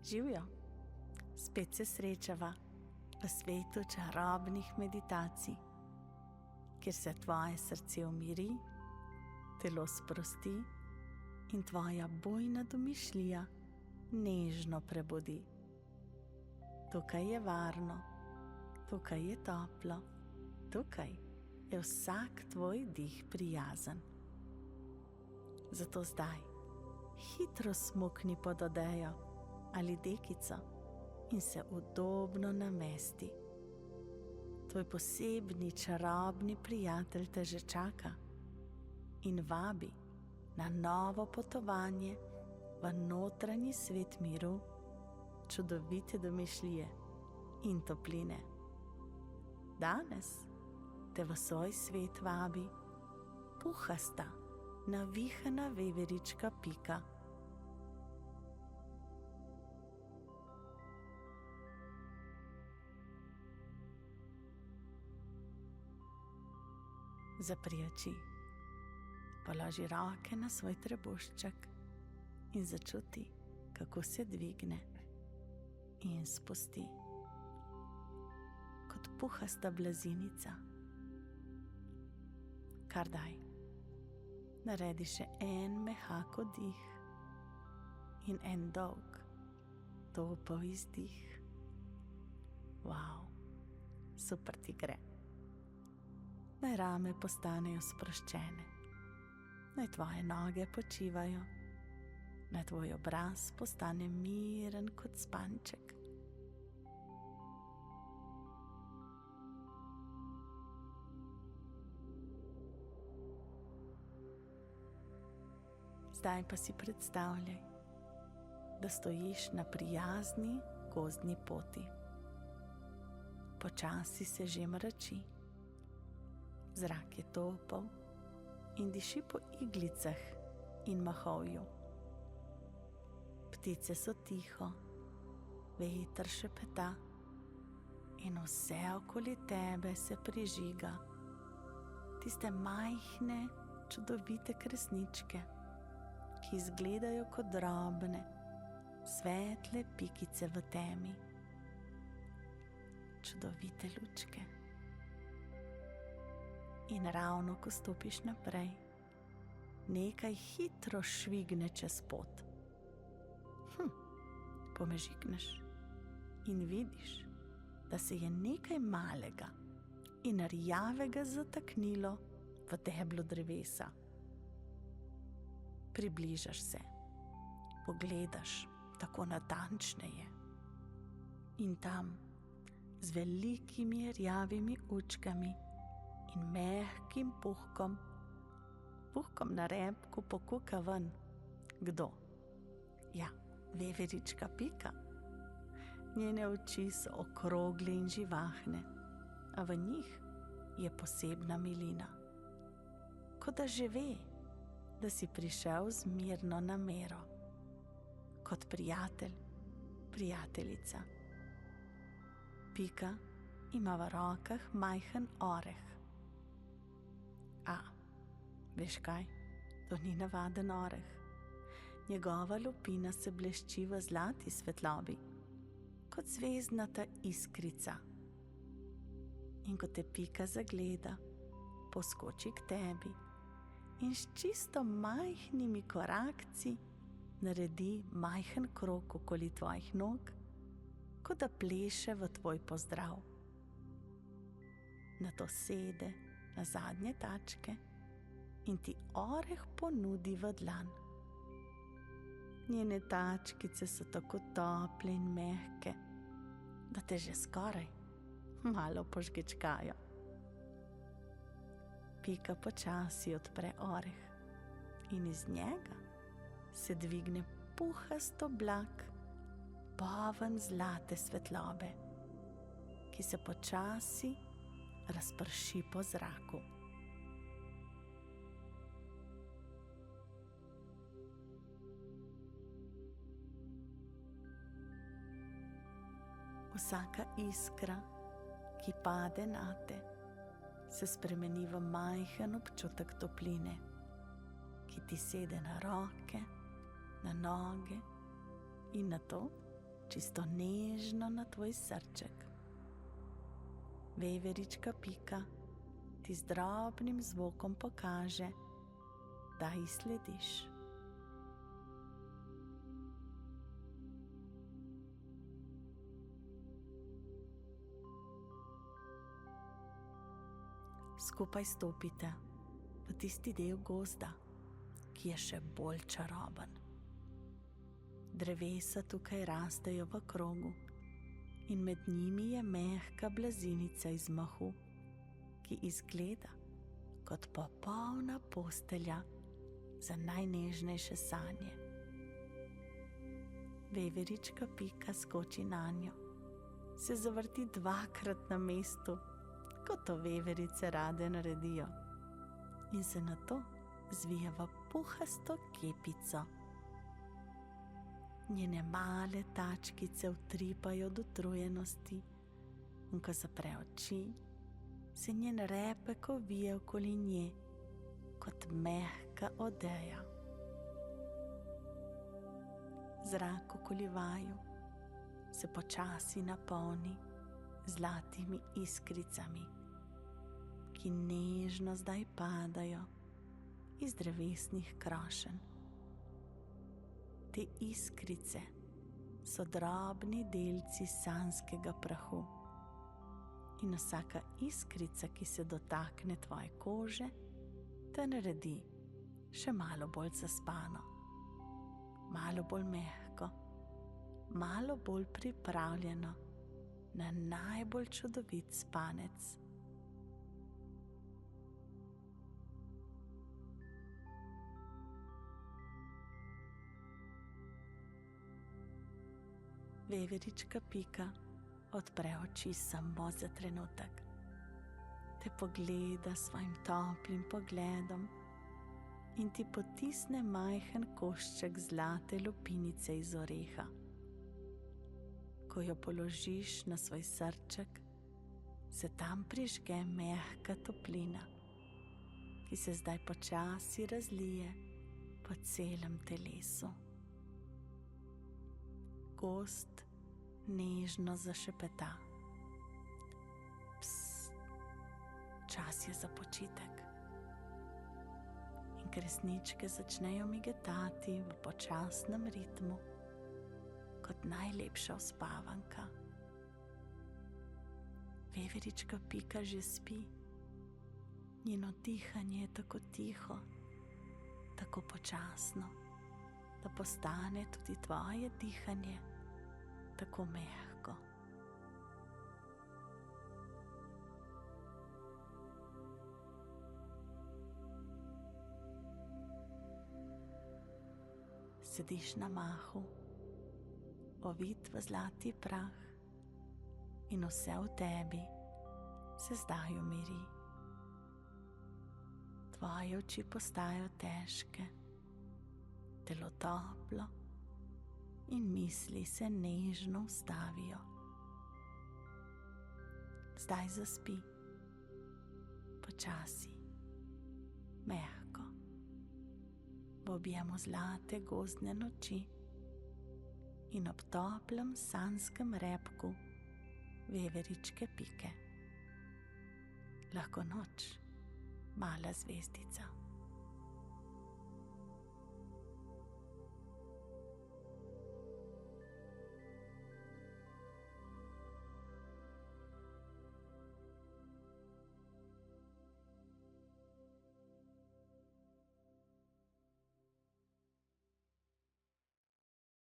Živjo, spet se srečava v svetu čarobnih meditacij, kjer se tvoje srce umiri, telo sprosti in tvoja bujna domišljija nežno prebudi. Tukaj je varno, tukaj je toplo, tukaj je vsak tvoj dih prijazen. Zato zdaj hitro smukni pod odejo ali dekico in se udobno namesti. Tvoj posebni čarobni prijatelj te že čaka in vabi na novo potovanje v notranji svet miru, čudovite domišljije in topline. Danes te v svoj svet vabi puhasta, navihana veverička Pika. Zapri oči, položi roke na svoj trebušček in začuti, kako se dvigne in spusti kot puhasta blazinica. Kar daj, naredi še en mehak vdih in en dolg, topel izdih. Wow, super ti gre. Naj rame postanejo sproščene, naj tvoje noge počivajo, naj tvoj obraz postane miren kot spanček. Zdaj pa si predstavljaj, da stojiš na prijazni gozdni poti. Počasi se že mrači. Zrak je topel in diši po iglicah in mahovju. Ptice so tiho, veter šepeta in vse okoli tebe se prižiga. Tiste majhne, čudovite kresničke, ki izgledajo kot drobne, svetle pikice v temi. Čudovite lučke. In ravno ko stopiš naprej, nekaj hitro švigne čez pot. Pomežikneš in vidiš, da se je nekaj malega in rjavega zataknilo v deblu drevesa. Približaš se, pogledaš tako natančneje in tam z velikimi rjavimi učkami in mehkim puhkom na repku pokuka ven. Kdo? Ja, veverička Pika. Njene oči so okrogle in živahne, a v njih je posebna milina. Kot da že ve, da si prišel z mirno namero. Kot prijatelj, prijateljica. Pika ima v rokah majhen oreh. A, veš kaj? To ni navaden oreh. Njegova lupina se blešči v zlati svetlobi, kot zvezdnata iskrica. In ko te Pika zagleda, poskoči k tebi in s čisto majhnimi korakci naredi majhen krog okoli tvojih nog, kot da pleše v tvoj pozdrav. Nato sede na zadnje tačke in ti oreh ponudi v dlan. Njene tačkice so tako tople in mehke, da te že skoraj malo požgečkajo. Pika počasi odpre oreh in iz njega se dvigne puhast oblak, poln zlate svetlobe, ki se počasi razprši po zraku. Vsaka iskra, ki pade nate, se spremeni v majhen občutek topline, ki ti sede na roke, na noge in nato čisto nežno na tvoj srček. Veverička Pika ti z drobnim zvokom pokaže, da ji slediš. Skupaj stopite v tisti del gozda, ki je še bolj čaroben. Drevesa tukaj rastejo v krogu in med njimi je mehka blazinica iz mahu, ki izgleda kot popolna postelja za najnežnejše sanje. Veverička Pika skoči nanjo, se zavrti dvakrat na mestu, kot to veverice rade naredijo, in se nato zvije v puhasto kepico. Njene male tačkice utripajo od utrujenosti, in ko zapre oči, se njen repek ovije okoli nje kot mehka odeja. Zrak okoli vaju se počasi napolni zlatimi iskricami, ki nežno zdaj padajo iz drevesnih krošenj. Te iskrice so drobni delci sanjskega prahu in vsaka iskrica, ki se dotakne tvoje kože, te naredi še malo bolj zaspano, malo bolj mehko, malo bolj pripravljeno na najbolj čudovit spanec. Veverička Pika odpre oči samo za trenutek, te pogleda s svojim toplim pogledom in ti potisne majhen košček zlate lupinice iz oreha. Ko jo položiš na svoj srček, se tam prižge mehka toplina, ki se zdaj počasi razlije po celem telesu. Gozd nežno zašepeta. Psst, čas je za počitek. In kresničke začnejo migetati v počasnem ritmu, kot najlepša uspavanka. Veverička Pika že spi. Njeno dihanje je tako tiho, tako počasno, da postane tudi tvoje dihanje tako mehko. Sediš na mahu, ovit v zlati prah, in vse v tebi se zdaj umiri. Tvoje oči postajajo težke, telo toplo in misli se nežno ustavijo. Zdaj zaspi, počasi, mehko, v objemu zlate gozdne noči in ob toplem sanjskem repku Veveričke Pike. Lahko noč, mala zvezdica.